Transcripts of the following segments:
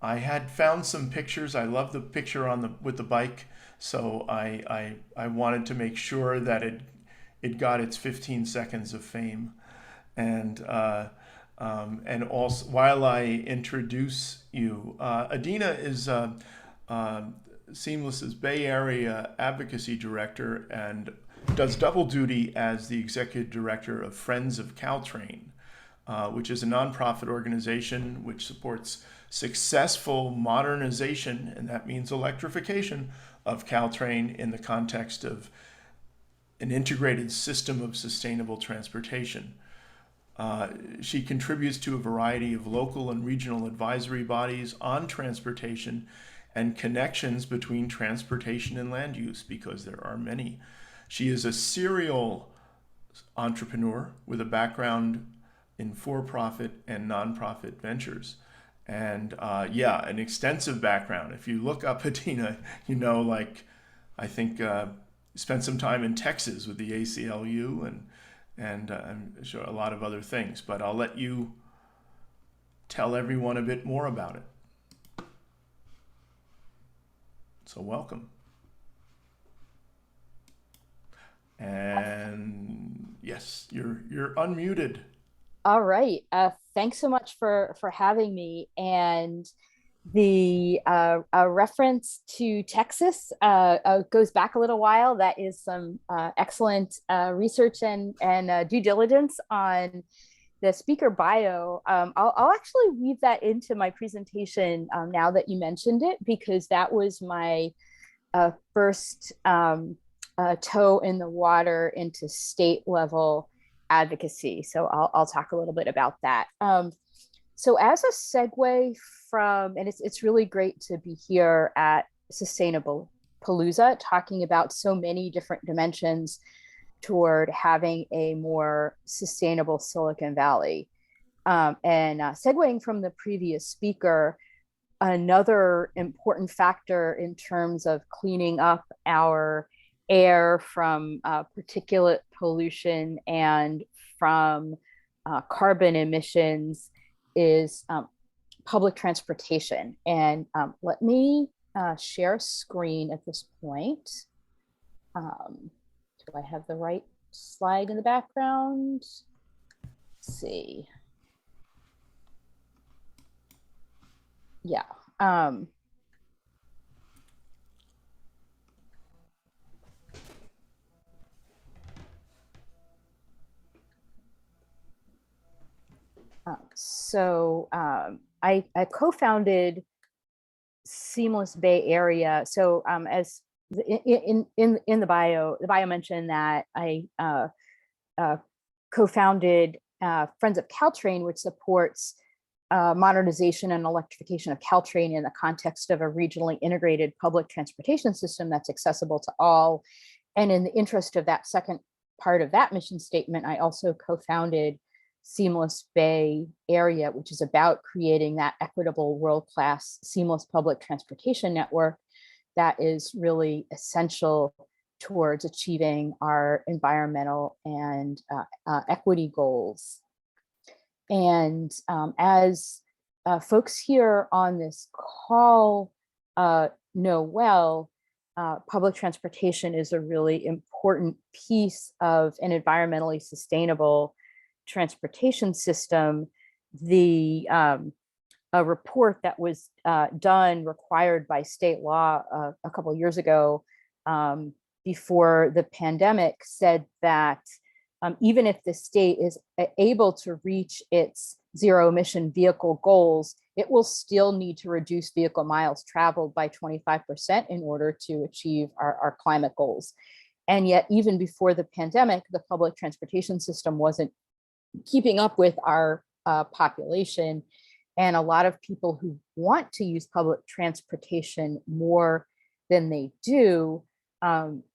I had found some pictures. I love the picture on the with the bike, so I wanted to make sure that it got its 15 seconds of fame. And also, while I introduce you, Adina is Seamless's Bay Area Advocacy Director and does double duty as the Executive Director of Friends of Caltrain, which is a nonprofit organization which supports successful modernization, and that means electrification, of Caltrain in the context of an integrated system of sustainable transportation. She contributes to a variety of local and regional advisory bodies on transportation and connections between transportation and land use, because there are many. She is a serial entrepreneur with a background in for-profit and nonprofit ventures. And yeah, an extensive background. If you look up Adina, like, I think spent some time in Texas with the ACLU, and I'm sure a lot of other things. But I'll let you tell everyone a bit more about it. So welcome. And yes, you're unmuted. All right. Thanks so much for having me. And the reference to Texas goes back a little while. That is some excellent research and due diligence on the speaker bio. I'll actually weave that into my presentation now that you mentioned it, because that was my first toe in the water into state level advocacy. So I'll talk a little bit about that. So as a segue from, and it's really great to be here at Sustainable Palooza, talking about so many different dimensions toward having a more sustainable Silicon Valley. And segueing from the previous speaker, another important factor in terms of cleaning up our air from particulate pollution and from carbon emissions is public transportation. And let me share a screen at this point. Do I have the right slide in the background? Let's see. Yeah. I co-founded Seamless Bay Area. So as in the bio mentioned that I co-founded Friends of Caltrain, which supports modernization and electrification of Caltrain in the context of a regionally integrated public transportation system that's accessible to all. And in the interest of that second part of that mission statement, I also co-founded Seamless Bay Area, which is about creating that equitable world-class seamless public transportation network that is really essential towards achieving our environmental and equity goals. And as folks here on this call know well, public transportation is a really important piece of an environmentally sustainable transportation system. The a report that was done required by state law a couple of years ago before the pandemic said that even if the state is able to reach its zero emission vehicle goals, it will still need to reduce vehicle miles traveled by 25% in order to achieve our climate goals. And yet, even before the pandemic, the public transportation system wasn't keeping up with our population. And a lot of people who want to use public transportation more than they do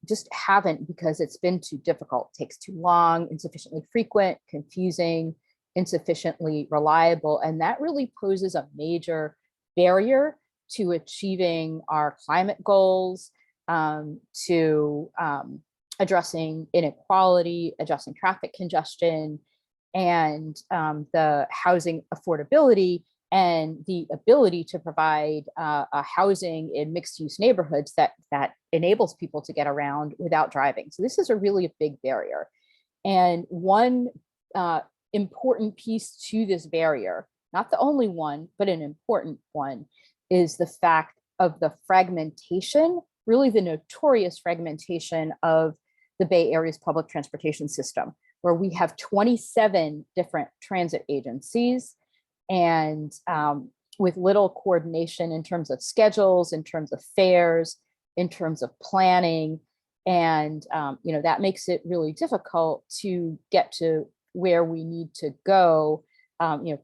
just haven't, because it's been too difficult, it takes too long, insufficiently frequent, confusing, insufficiently reliable. And that really poses a major barrier to achieving our climate goals, to addressing inequality, addressing traffic congestion, and the housing affordability and the ability to provide a housing in mixed-use neighborhoods that enables people to get around without driving. So this is really a big barrier. And one important piece to this barrier, not the only one, but an important one, is the fact of the fragmentation, really the notorious fragmentation of the Bay Area's public transportation system, where we have 27 different transit agencies and with little coordination in terms of schedules, in terms of fares, in terms of planning. And that makes it really difficult to get to where we need to go,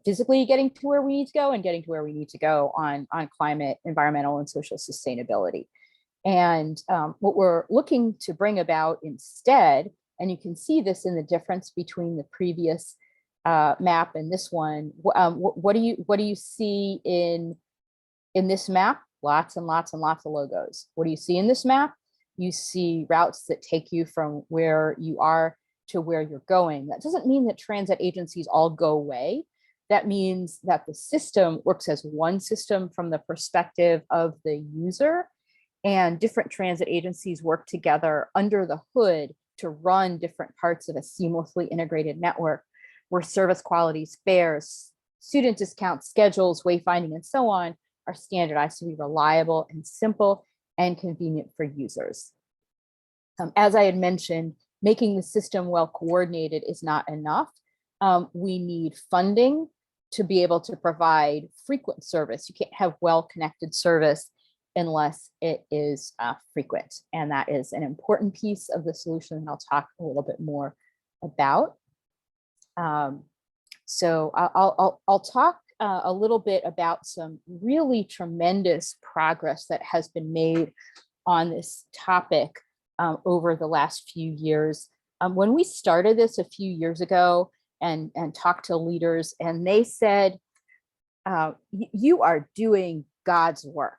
physically getting to where we need to go and getting to where we need to go on climate, environmental, and social sustainability. And what we're looking to bring about instead, and you can see this in the difference between the previous map and this one. What do you see in this map? Lots and lots and lots of logos. What do you see in this map? You see routes that take you from where you are to where you're going. That doesn't mean that transit agencies all go away. That means that the system works as one system from the perspective of the user, and different transit agencies work together under the hood to run different parts of a seamlessly integrated network where service qualities, fares, student discounts, schedules, wayfinding, and so on are standardized to be reliable and simple and convenient for users. As I had mentioned, making the system well coordinated is not enough. We need funding to be able to provide frequent service. You can't have well-connected service unless it is frequent. And that is an important piece of the solution, and I'll talk a little bit more about. So I'll talk a little bit about some really tremendous progress that has been made on this topic over the last few years. When we started this a few years ago and talked to leaders, and they said, you are doing God's work.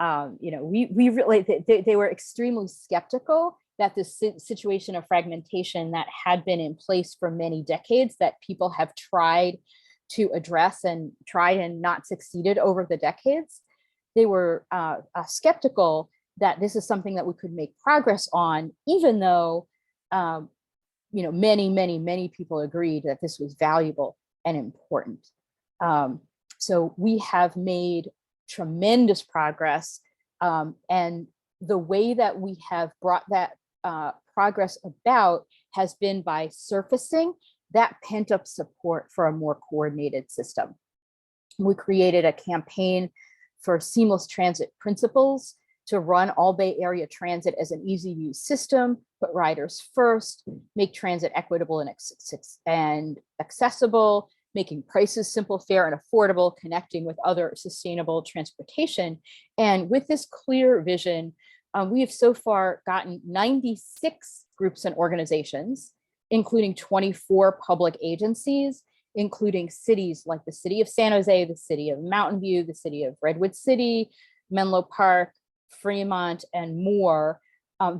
We really, they were extremely skeptical that the situation of fragmentation that had been in place for many decades, that people have tried to address and tried and not succeeded over the decades. They were skeptical that this is something that we could make progress on, even though many people agreed that this was valuable and important. So we have made tremendous progress, and the way that we have brought that progress about has been by surfacing that pent-up support for a more coordinated system. We created a campaign for seamless transit principles to run all Bay Area transit as an easy-to-use system, put riders first, make transit equitable and accessible, making prices simple, fair, and affordable, connecting with other sustainable transportation. And with this clear vision, we have so far gotten 96 groups and organizations, including 24 public agencies, including cities like the city of San Jose, the city of Mountain View, the city of Redwood City, Menlo Park, Fremont, and more.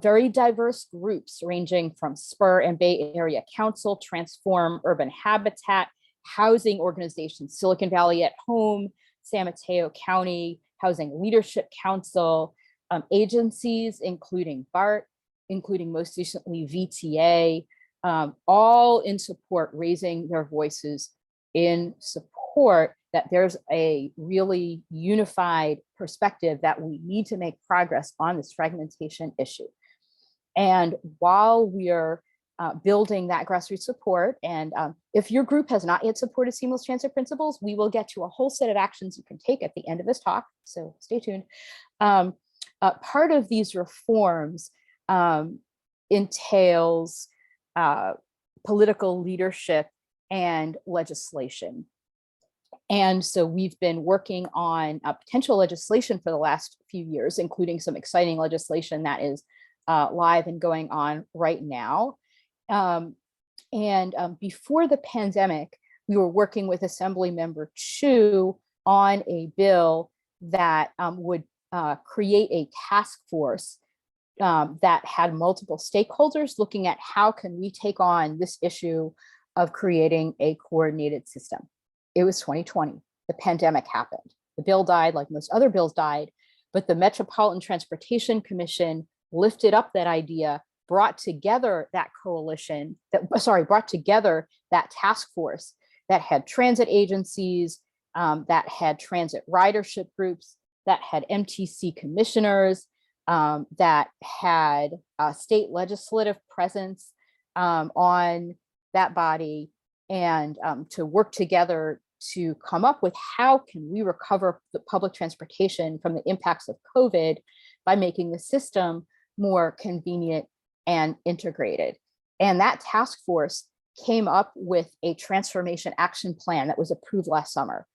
Very diverse groups ranging from Spur and Bay Area Council, Transform Urban Habitat, housing organizations, Silicon Valley at Home, San Mateo County Housing Leadership Council, agencies including BART, including most recently VTA, all in support, raising their voices in support that there's a really unified perspective that we need to make progress on this fragmentation issue. And while we're building that grassroots support, and if your group has not yet supported seamless transit principles, we will get to a whole set of actions you can take at the end of this talk, so stay tuned. Part of these reforms entails political leadership and legislation. And so we've been working on potential legislation for the last few years, including some exciting legislation that is live and going on right now. Before the pandemic, we were working with Assemblymember Chu on a bill that would create a task force that had multiple stakeholders looking at how can we take on this issue of creating a coordinated system. It was 2020. the pandemic happened. The bill died like most other bills died, but the Metropolitan Transportation Commission lifted up that idea, brought together that coalition, brought together that task force that had transit agencies, that had transit ridership groups, that had MTC commissioners, that had state legislative presence on that body, and to work together to come up with how can we recover the public transportation from the impacts of COVID by making the system more convenient and integrated. And that task force came up with a transformation action plan that was approved last summer,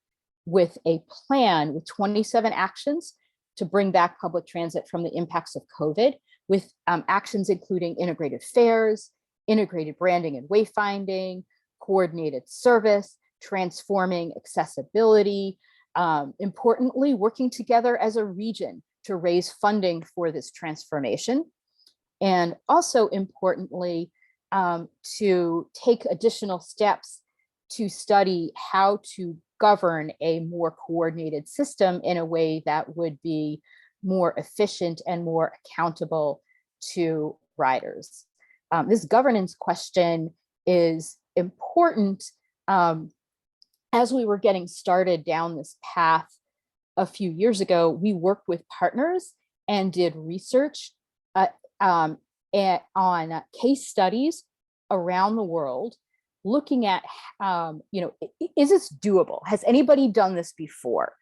with a plan with 27 actions to bring back public transit from the impacts of COVID, with actions including integrated fares, integrated branding and wayfinding, coordinated service, transforming accessibility, importantly, working together as a region to raise funding for this transformation. And also importantly, to take additional steps to study how to govern a more coordinated system in a way that would be more efficient and more accountable to riders. This governance question is important. As we were getting started down this path a few years ago, we worked with partners and did research on case studies around the world, looking at, is this doable? Has anybody done this before?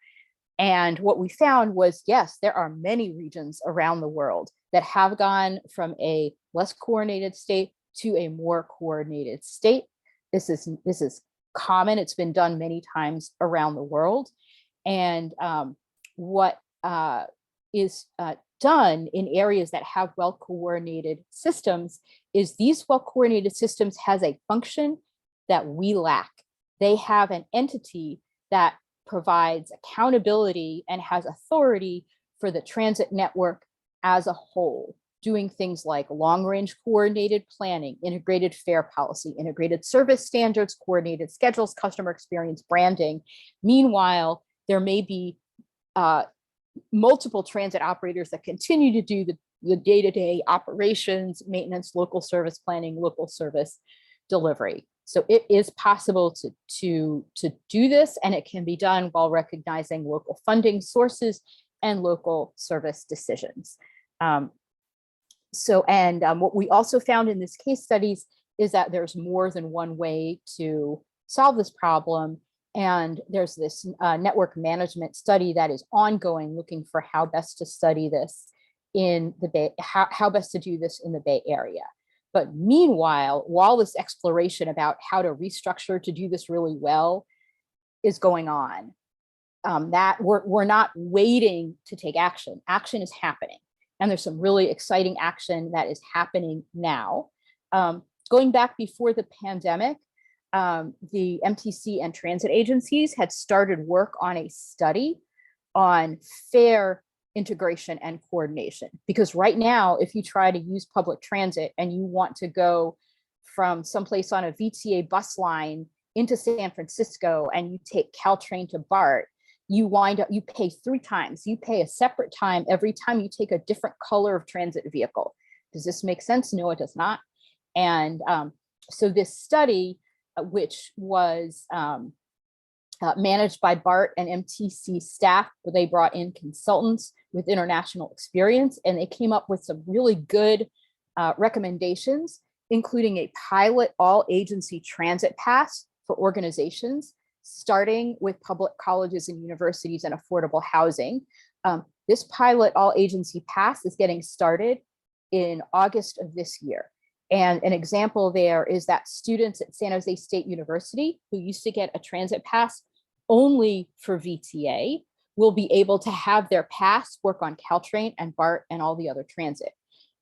And what we found was, yes, there are many regions around the world that have gone from a less coordinated state to a more coordinated state. This is common. It's been done many times around the world. And what is done in areas that have well-coordinated systems is these well-coordinated systems has a function that we lack. They have an entity that provides accountability and has authority for the transit network as a whole, doing things like long-range coordinated planning, integrated fare policy, integrated service standards, coordinated schedules, customer experience, branding. Meanwhile, there may be multiple transit operators that continue to do the day-to-day operations, maintenance, local service planning, local service delivery. So it is possible to do this, and it can be done while recognizing local funding sources and local service decisions. What we also found in this case studies is that there's more than one way to solve this problem. And there's this network management study that is ongoing, looking for how best to study this in the Bay, how best to do this in the Bay Area. But meanwhile, while this exploration about how to restructure to do this really well is going on, that we're not waiting to take action. Action is happening. And there's some really exciting action that is happening now. Going back before the pandemic, the MTC and transit agencies had started work on a study on fare integration and coordination. Because right now, if you try to use public transit and you want to go from someplace on a VTA bus line into San Francisco and you take Caltrain to BART, you wind up, you pay 3 times. You pay a separate time every time you take a different color of transit vehicle. Does this make sense? No, it does not. And so this study, which was managed by BART and MTC staff, where they brought in consultants with international experience, and they came up with some really good recommendations, including a pilot all agency transit pass for organizations, starting with public colleges and universities and affordable housing. This pilot all agency pass is getting started in August of this year. And an example there is that students at San Jose State University who used to get a transit pass only for VTA will be able to have their pass work on Caltrain and BART and all the other transit.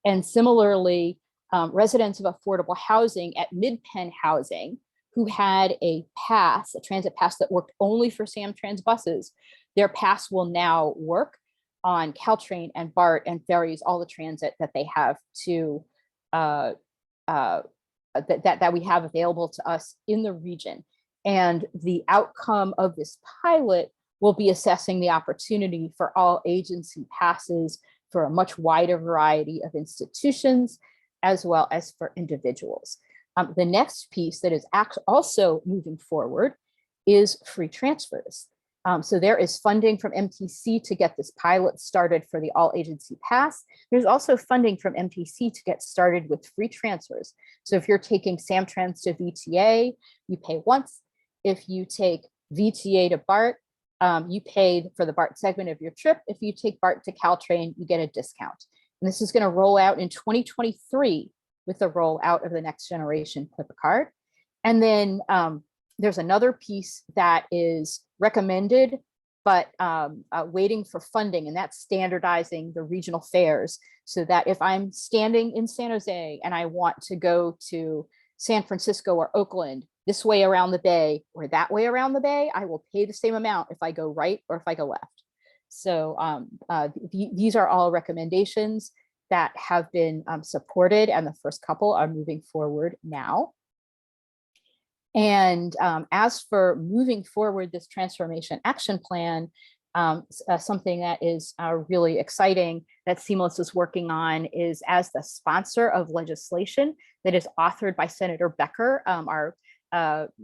And similarly, residents of affordable housing at Mid-Penn Housing who had a pass, a transit pass that worked only for Samtrans buses, their pass will now work on Caltrain and BART and ferries, all the transit that they have to that we have available to us in the region. And the outcome of this pilot will be assessing the opportunity for all agency passes for a much wider variety of institutions, as well as for individuals. The next piece that is also moving forward is free transfers. So there is funding from MTC to get this pilot started for the all agency pass. There's also funding from MTC to get started with free transfers. So if you're taking Samtrans to VTA, you pay once. If you take VTA to BART, you pay for the BART segment of your trip. If you take BART to Caltrain, you get a discount. And this is going to roll out in 2023 with the rollout of the next generation Clip a Card. And then there's another piece that is recommended, but waiting for funding, and that's standardizing the regional fares so that if I'm standing in San Jose and I want to go to San Francisco or Oakland, this way around the bay or that way around the bay, I will pay the same amount if I go right or if I go left. So these are all recommendations that have been supported, and the first couple are moving forward now. And as for moving forward this transformation action plan, something that is really exciting that Seamless is working on is, as the sponsor of legislation that is authored by Senator Becker, our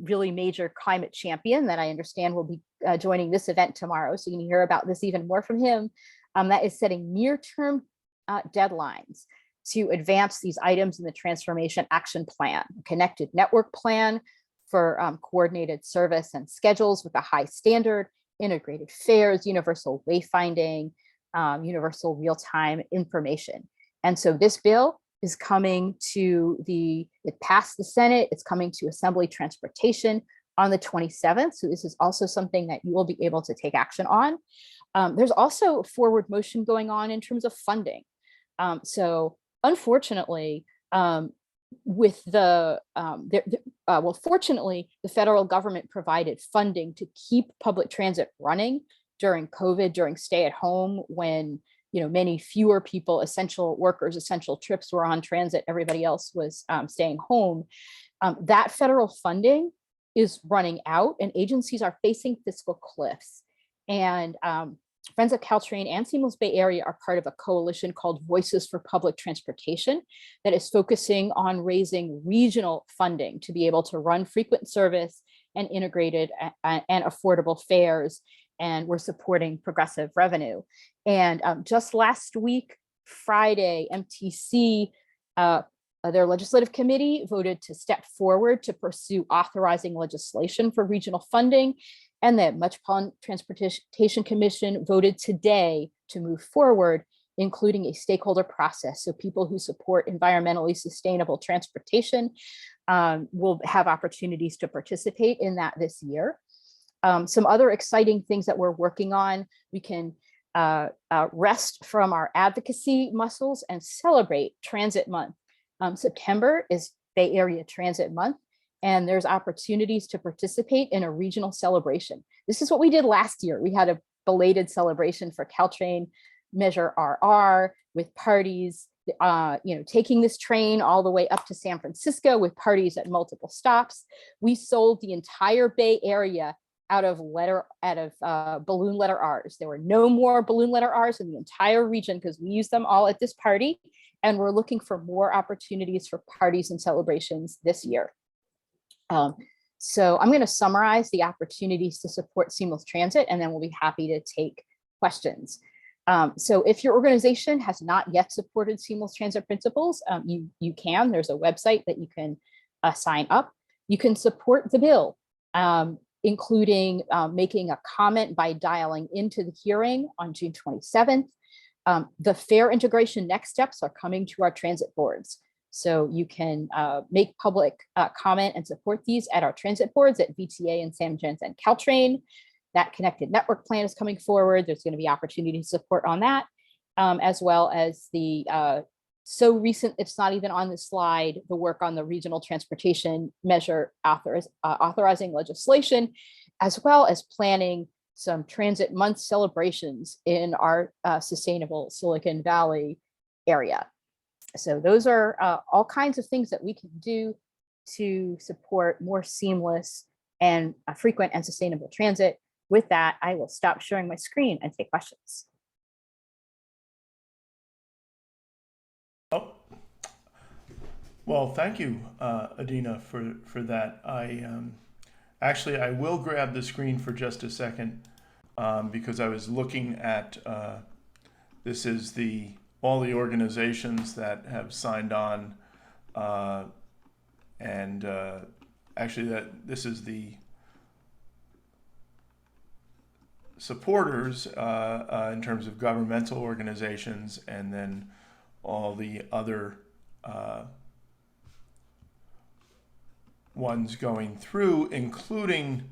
really major climate champion that I understand will be joining this event tomorrow. So you can hear about this even more from him. That is setting near-term deadlines to advance these items in the transformation action plan, connected network plan for coordinated service and schedules with a high standard, integrated fares, universal wayfinding, universal real-time information. And so this bill is coming to it passed the Senate, it's coming to Assembly Transportation on the 27th. So this is also something that you will be able to take action on. There's also forward motion going on in terms of funding. So unfortunately, fortunately, the federal government provided funding to keep public transit running during COVID, during stay at home, when many fewer people, essential workers, essential trips were on transit, everybody else was staying home. That federal funding is running out, and agencies are facing fiscal cliffs. And Friends of Caltrain and Seamless Bay Area are part of a coalition called Voices for Public Transportation that is focusing on raising regional funding to be able to run frequent service and integrated and affordable fares. And we're supporting progressive revenue. And just last week, Friday, MTC, their legislative committee voted to step forward to pursue authorizing legislation for regional funding. And the Metropolitan Transportation Commission voted today to move forward, including a stakeholder process. So people who support environmentally sustainable transportation will have opportunities to participate in that this year. Some other exciting things that we're working on, we can rest from our advocacy muscles and celebrate Transit Month. September is Bay Area Transit Month, and there's opportunities to participate in a regional celebration. This is what we did last year. We had a belated celebration for Caltrain Measure RR with parties, taking this train all the way up to San Francisco with parties at multiple stops. We sold the entire Bay Area out of balloon letter R's. There were no more balloon letter R's in the entire region because we used them all at this party. And we're looking for more opportunities for parties and celebrations this year. So I'm going to summarize the opportunities to support seamless transit, and then we'll be happy to take questions. So if your organization has not yet supported seamless transit principles, you can. There's a website that you can sign up. You can support the bill, including making a comment by dialing into the hearing on June 27th. The fare integration next steps are coming to our transit boards. So you can make public comment and support these at our transit boards at VTA and Samtrans and Caltrain. That connected network plan is coming forward. There's going to be opportunity to support on that, as well as the so recent, it's not even on the slide, the work on the regional transportation measure authorizing legislation, as well as planning some transit month celebrations in our sustainable Silicon Valley area. So those are all kinds of things that we can do to support more seamless and frequent and sustainable transit. With that, I will stop sharing my screen and take questions. Oh, well, thank you, Adina, for that. Actually, I will grab the screen for just a second because I was looking at this is all the organizations that have signed on, and actually this is the supporters in terms of governmental organizations, and then all the other ones going through, including,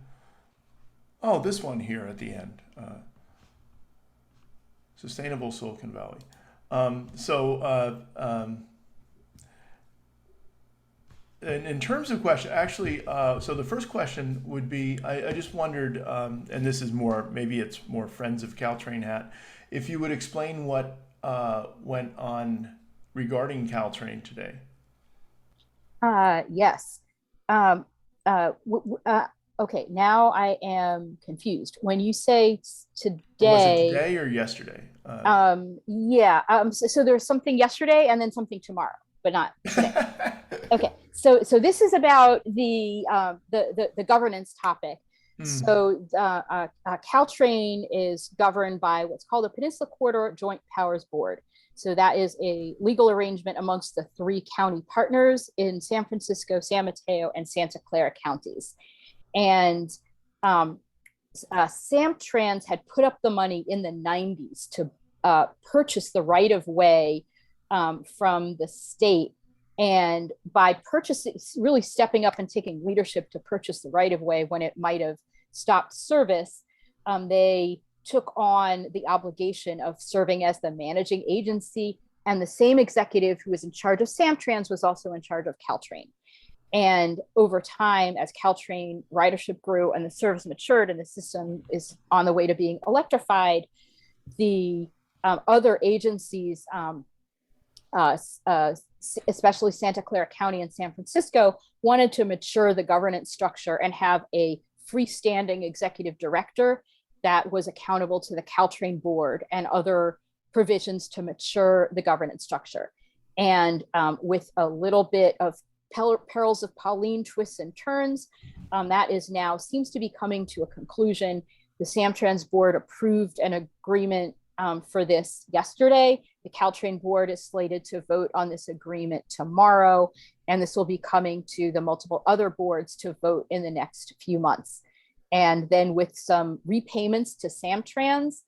oh, this one here at the end, Sustainable Silicon Valley. In terms of question, actually, so the first question would be, I just wondered, and this is more, maybe it's more Friends of Caltrain hat, if you would explain what went on regarding Caltrain today. Yes. Okay, now I am confused. When you say today, was it today or yesterday? Yeah. So there's something yesterday and then something tomorrow, but not today. Okay. So this is about the governance topic. So Caltrain is governed by what's called a Peninsula Corridor Joint Powers Board. So that is a legal arrangement amongst the 3 county partners in San Francisco, San Mateo, and Santa Clara counties. And Samtrans had put up the money in the 90s to purchase the right of way from the state. And by purchasing, really stepping up and taking leadership to purchase the right of way when it might have stopped service, they took on the obligation of serving as the managing agency. And the same executive who was in charge of Samtrans was also in charge of Caltrain. And over time, as Caltrain ridership grew and the service matured and the system is on the way to being electrified, the other agencies, especially Santa Clara County and San Francisco, wanted to mature the governance structure and have a freestanding executive director that was accountable to the Caltrain board and other provisions to mature the governance structure. And with a little bit of perils of Pauline twists and turns, that is now seems to be coming to a conclusion. The Samtrans board approved an agreement for this yesterday. The Caltrain board is slated to vote on this agreement tomorrow, and this will be coming to the multiple other boards to vote in the next few months. And then with some repayments to Samtrans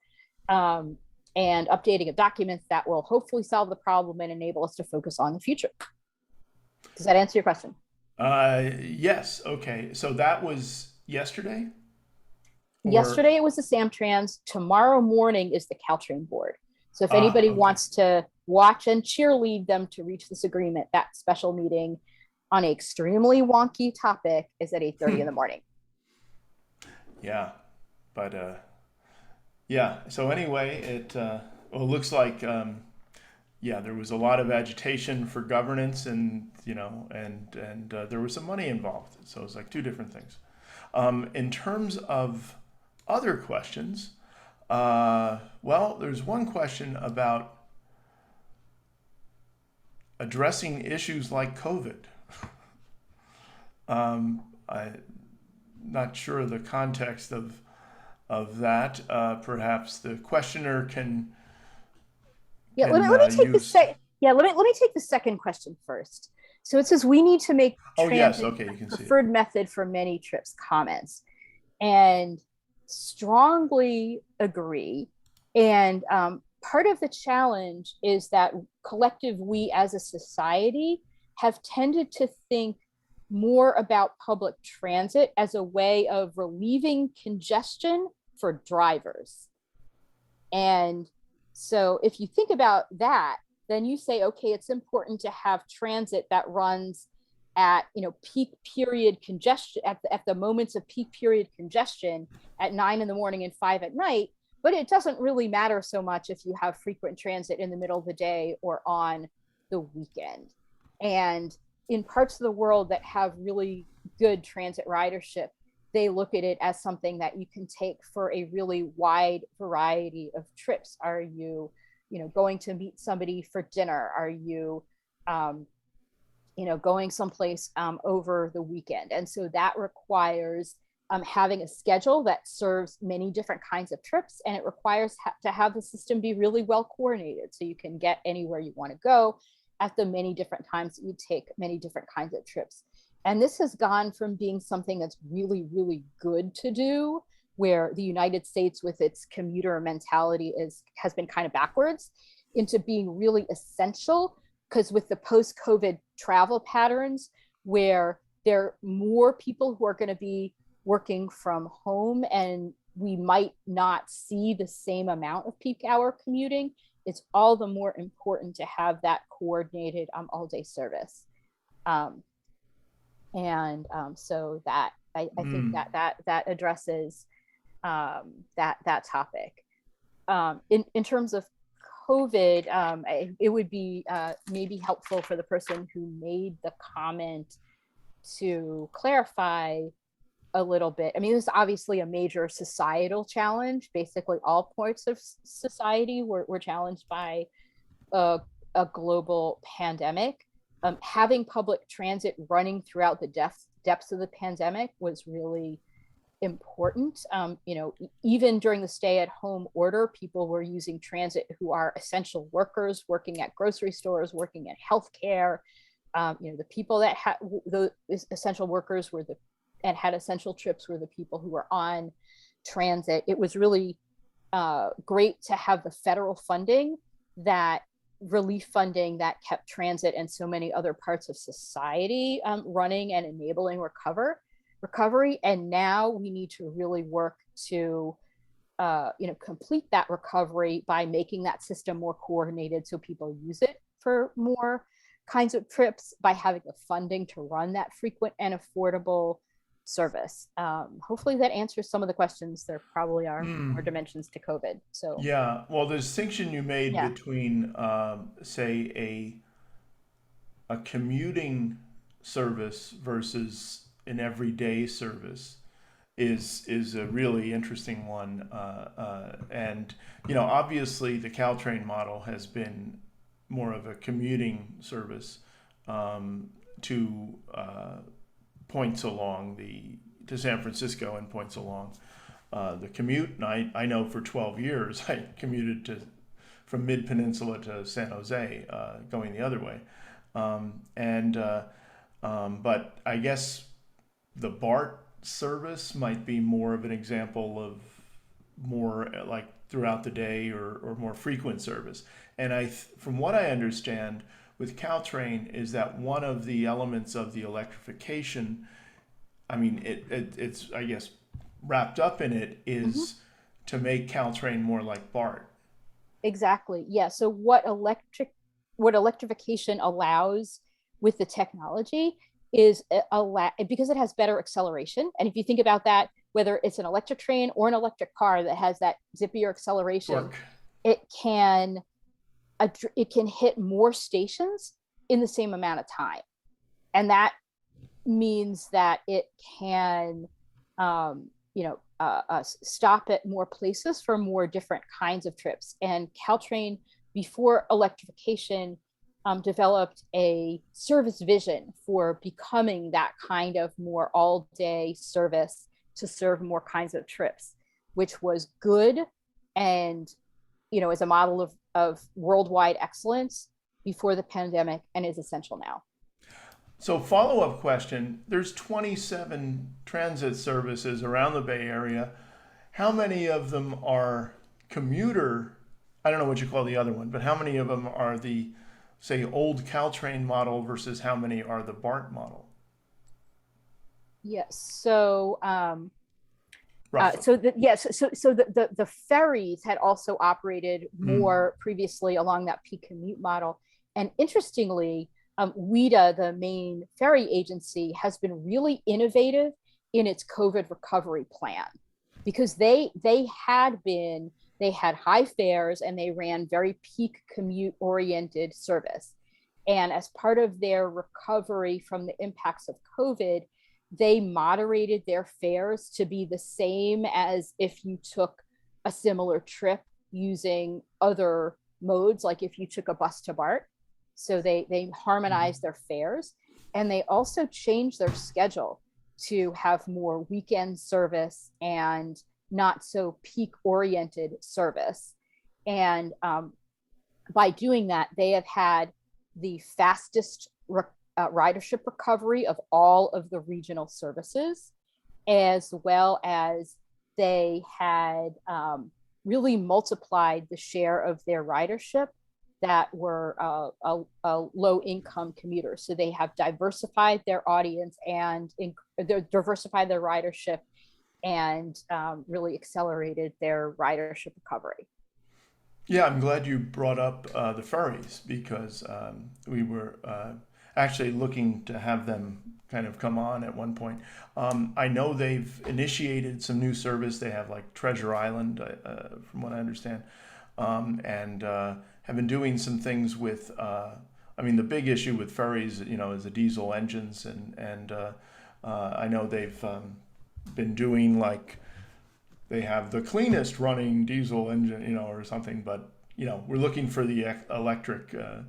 and updating of documents, that will hopefully solve the problem and enable us to focus on the future. Does that answer your question? Yes. Okay. So that was yesterday? Yesterday it was the Samtrans. Tomorrow morning is the Caltrain board. So if anybody wants to watch and cheerlead them to reach this agreement, that special meeting on an extremely wonky topic is at 8:30 in the morning. Yeah, but yeah. So anyway, it looks like yeah, there was a lot of agitation for governance, and and there was some money involved. So it's like 2 different things. In terms of other questions, well, there's one question about addressing issues like COVID. I'm not sure the context of that. Perhaps the questioner can. Yeah, let me take let me take the second question first. So it says we need to make transit you can preferred method for many trips comments, and strongly agree. And part of the challenge is that collective we as a society have tended to think more about public transit as a way of relieving congestion for drivers. And so if you think about that, then you say, okay, it's important to have transit that runs at peak period congestion at the moments of peak period congestion at 9 in the morning and 5 at night. But it doesn't really matter so much if you have frequent transit in the middle of the day or on the weekend. And in parts of the world that have really good transit ridership, they look at it as something that you can take for a really wide variety of trips. Are you, going to meet somebody for dinner? Are you, going someplace over the weekend? And so that requires having a schedule that serves many different kinds of trips, and it requires to have the system be really well coordinated so you can get anywhere you want to go at the many different times that you take many different kinds of trips. And this has gone from being something that's really, really good to do, where the United States with its commuter mentality has been kind of backwards, into being really essential, because with the post-COVID travel patterns, where there are more people who are going to be working from home and we might not see the same amount of peak hour commuting, it's all the more important to have that coordinated all day service. So that I think that addresses that topic. In terms of COVID, it would be maybe helpful for the person who made the comment to clarify a little bit. I mean, this is obviously a major societal challenge. Basically, all parts of society were challenged by a global pandemic. Having public transit running throughout the depths of the pandemic was really important. Even during the stay-at-home order, people were using transit who are essential workers, working at grocery stores, working in healthcare. The people that had the essential workers and had essential trips were the people who were on transit. It was really great to have the federal funding, that relief funding that kept transit and so many other parts of society running and enabling recovery. And now we need to really work to complete that recovery by making that system more coordinated so people use it for more kinds of trips, by having the funding to run that frequent and affordable service. Hopefully that answers some of the questions. There probably are more dimensions to COVID. So Yeah, well, the distinction you made yeah. between, say, a commuting service versus an everyday service is a really interesting one. And obviously, the Caltrain model has been more of a commuting service to points along to San Francisco and points along the commute. And I know for 12 years I commuted from Mid Peninsula to San Jose, going the other way. But I guess the BART service might be more of an example of more like throughout the day or more frequent service. And from what I understand with Caltrain is that one of the elements of the electrification, I mean, it's I guess wrapped up in it is to make Caltrain more like BART. Exactly. Yeah. So what electrification allows with the technology is because it has better acceleration. And if you think about that, whether it's an electric train or an electric car that has that zippier acceleration, Torque. it can hit more stations in the same amount of time. And that means that it can stop at more places for more different kinds of trips. And Caltrain, before electrification, developed a service vision for becoming that kind of more all-day service to serve more kinds of trips, which was good and is a model of worldwide excellence before the pandemic and is essential now. So follow-up question, there's 27 transit services around the Bay Area. How many of them are commuter? I don't know what you call the other one, but how many of them are the, say, old Caltrain model versus how many are the BART model? Yes. So Roughly. the ferries had operated more previously along that peak commute model. And interestingly, WIDA, the main ferry agency, has been really innovative in its COVID recovery plan, because they had high fares and they ran very peak commute oriented service. And as part of their recovery from the impacts of COVID, they moderated their fares to be the same as if you took a similar trip using other modes, like if you took a bus to BART. So they harmonized their fares, and they also changed their schedule to have more weekend service and not so peak oriented service. And by doing that, they have had the fastest ridership recovery of all of the regional services, as well as they had really multiplied the share of their ridership that were low income commuters. So they have diversified their audience and diversified their ridership, and really accelerated their ridership recovery. Yeah, I'm glad you brought up the ferries because we were actually looking to have them kind of come on at one point. I know they've initiated some new service. They have like Treasure Island, from what I understand, and have been doing some things with. I mean, the big issue with ferries, is the diesel engines, and I know they've been doing like they have the cleanest running diesel engine, or something. But we're looking for the electric, the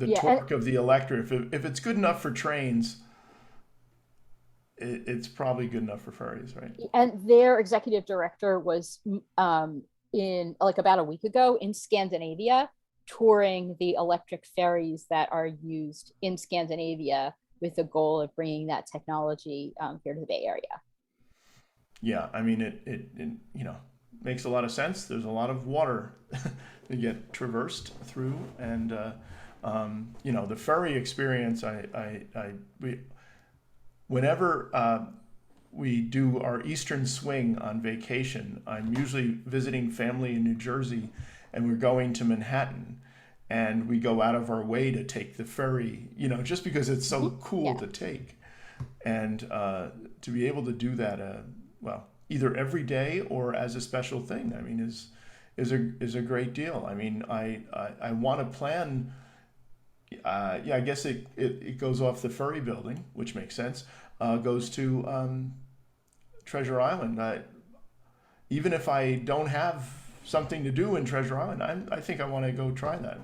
Yeah, torque of the electric. If it's good enough for trains, it's probably good enough for ferries, right? and their executive director was in like about a week ago in Scandinavia, touring the electric ferries that are used in Scandinavia with the goal of bringing that technology here to the Bay Area. Yeah, I mean it makes a lot of sense. There's a lot of water to get traversed through, and the ferry experience. Whenever we do our Eastern swing on vacation, I'm usually visiting family in New Jersey, and we're going to Manhattan, and we go out of our way to take the ferry, just because it's so cool Yeah. to take, and to be able to do that, well, either every day or as a special thing, I mean, is a great deal. I mean, I want to plan. Yeah, I guess it goes off the ferry building, which makes sense. Goes to Treasure Island. Even if I don't have something to do in Treasure Island, I think I want to go try that.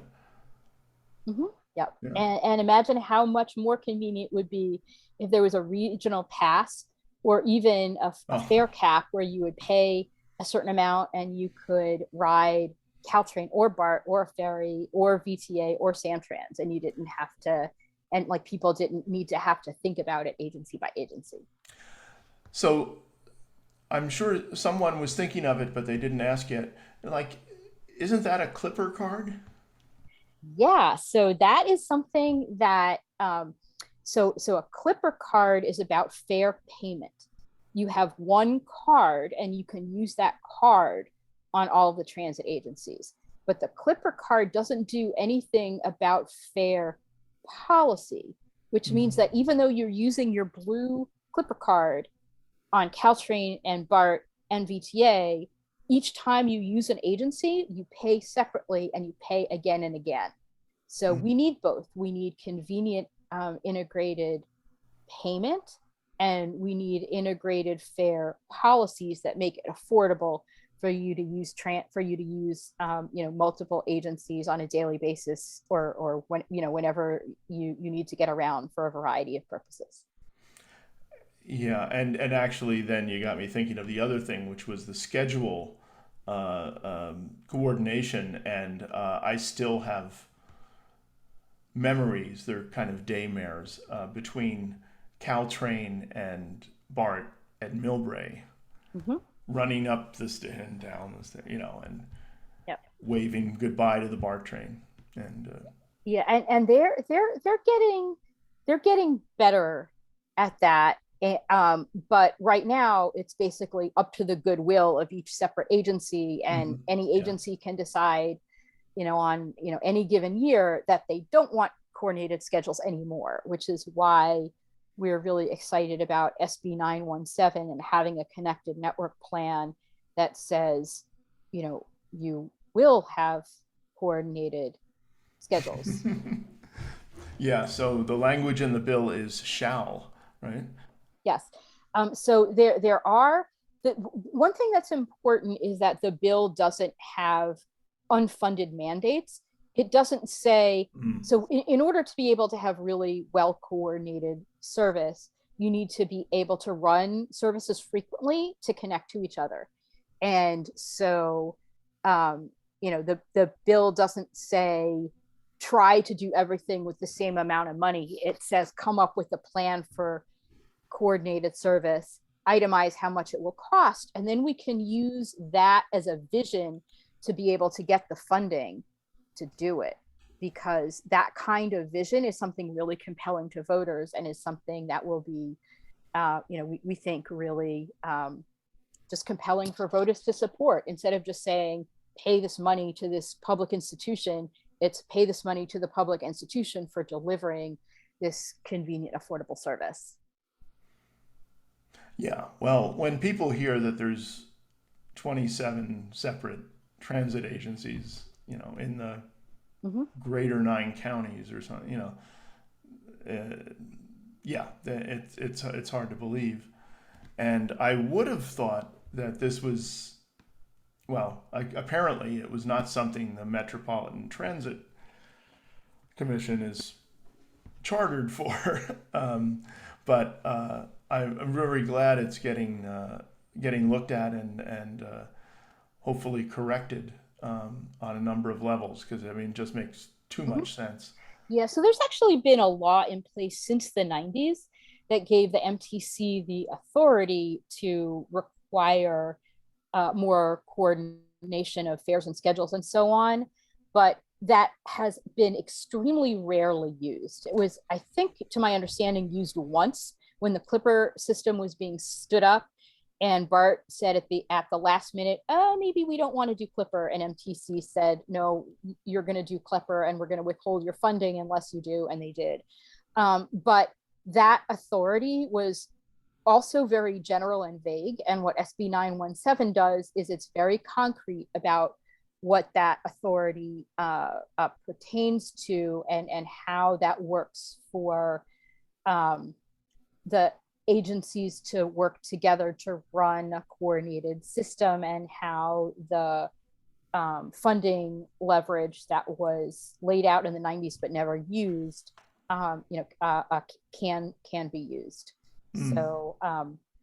Mm-hmm. Yeah. Yeah. And imagine how much more convenient it would be if there was a regional pass, or even a Oh, fare cap where you would pay a certain amount and you could ride Caltrain or BART or a ferry or VTA or Samtrans, and you didn't have to, and like people didn't need to have to think about it agency by agency. so I'm sure someone was thinking of it, but they didn't ask yet. Like, isn't that a Clipper card? Yeah, so that is something that so a Clipper card is about fare payment. You have one card and you can use that card on all of the transit agencies. But the Clipper card doesn't do anything about fare policy, which means Mhm. that even though you're using your blue Clipper card on Caltrain and BART and VTA, each time you use an agency, you pay separately and you pay again and again. So we need both. We need convenient integrated payment, and we need integrated fare policies that make it affordable for you to use multiple agencies on a daily basis, or when whenever you need to get around for a variety of purposes. Yeah, and actually, then you got me thinking of the other thing, which was the schedule coordination, and I still have memories. They're kind of daymares between Caltrain and BART at Millbrae, Mm-hmm. running up the and down the and Yep. waving goodbye to the BART train, and Yeah, and they're getting better at that. But right now, it's basically up to the goodwill of each separate agency, and mhm, any yeah. agency can decide, on any given year, that they don't want coordinated schedules anymore, which is why we're really excited about SB 917 and having a connected network plan that says, you will have coordinated schedules. Yeah, so the language in the bill is shall. right? Yes. So there are one thing that's important is that the bill doesn't have unfunded mandates. It doesn't say Mm. so. In order to be able to have really well coordinated service, you need to be able to run services frequently to connect to each other. And so, um, the bill doesn't say try to do everything with the same amount of money. It says come up with a plan for coordinated service, itemize how much it will cost, and then we can use that as a vision to be able to get the funding to do it. Because that kind of vision is something really compelling to voters and is something that will be, we think really just compelling for voters to support instead of just saying, pay this money to this public institution. It's pay this money to the public institution for delivering this convenient, affordable service. Yeah. Well, when people hear that there's 27 separate transit agencies, in the Mm-hmm. greater 9 counties or something, yeah, it's hard to believe. And I would have thought that this was, well, apparently it was not something the Metropolitan Transit Commission is chartered for. But I'm very glad it's getting looked at and hopefully corrected on a number of levels, because I mean, it just makes too Mm-hmm. much sense. Yeah, so there's actually been a law in place since the 90s that gave the MTC the authority to require more coordination of fares and schedules and so on. But that has been extremely rarely used. It was, I think, to my understanding, used once when the Clipper system was being stood up. And Bart said at the last minute, oh, maybe we don't want to do Clipper. And MTC said, no, you're going to do Clipper and we're going to withhold your funding unless you do. And they did. But that authority was also very general and vague. And what SB 917 does is it's very concrete about what that authority pertains to and how that works for the agencies to work together to run a coordinated system, and how the funding leverage that was laid out in the 90s but never used can be used. Mm. So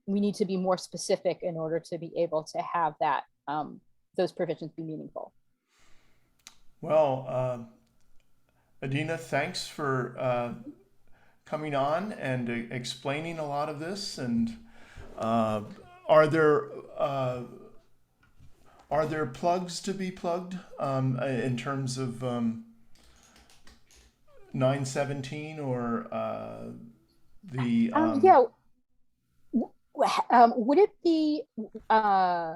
we need to be more specific in order to be able to have that those provisions be meaningful. Well, Adina, thanks for coming on and explaining a lot of this. And uh, are there uh, are there plugs to be plugged in terms of 917 or the Yeah. Would it be uh,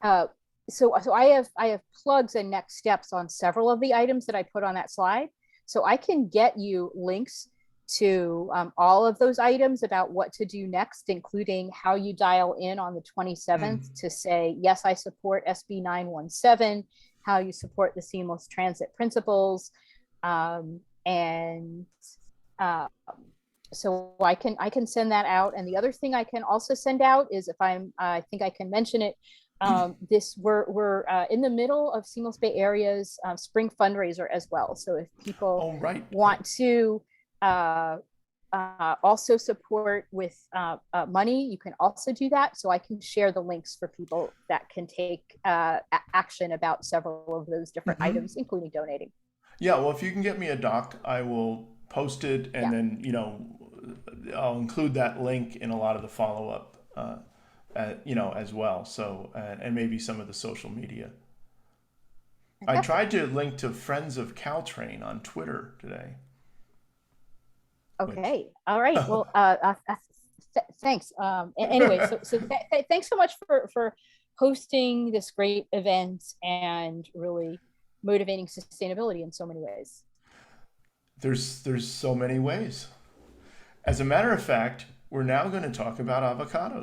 uh, so I have plugs and next steps on several of the items that I put on that slide. So I can get you links to all of those items about what to do next, including how you dial in on the 27th mm, to say, yes, I support SB 917, how you support the seamless transit principles. And uh, so I can send that out. And the other thing I can also send out is, if I think I can mention it, we're in the middle of Seamless Bay Area's spring fundraiser as well. So if people oh right, want to uh, also support with money, you can also do that. So I can share the links for people that can take action about several of those different hmm, items, including donating. yeah. Well, if you can get me a doc, I will post it, and Yeah. then I'll include that link in a lot of the follow up. As well. So, and maybe some of the social media. I Fantastic. tried to link to Friends of Caltrain on Twitter today, which, Okay. All right. Well, thanks. Anyway, so thanks so much for hosting this great event and really motivating sustainability in so many ways. there's so many ways. As a matter of fact, we're now going to talk about avocados.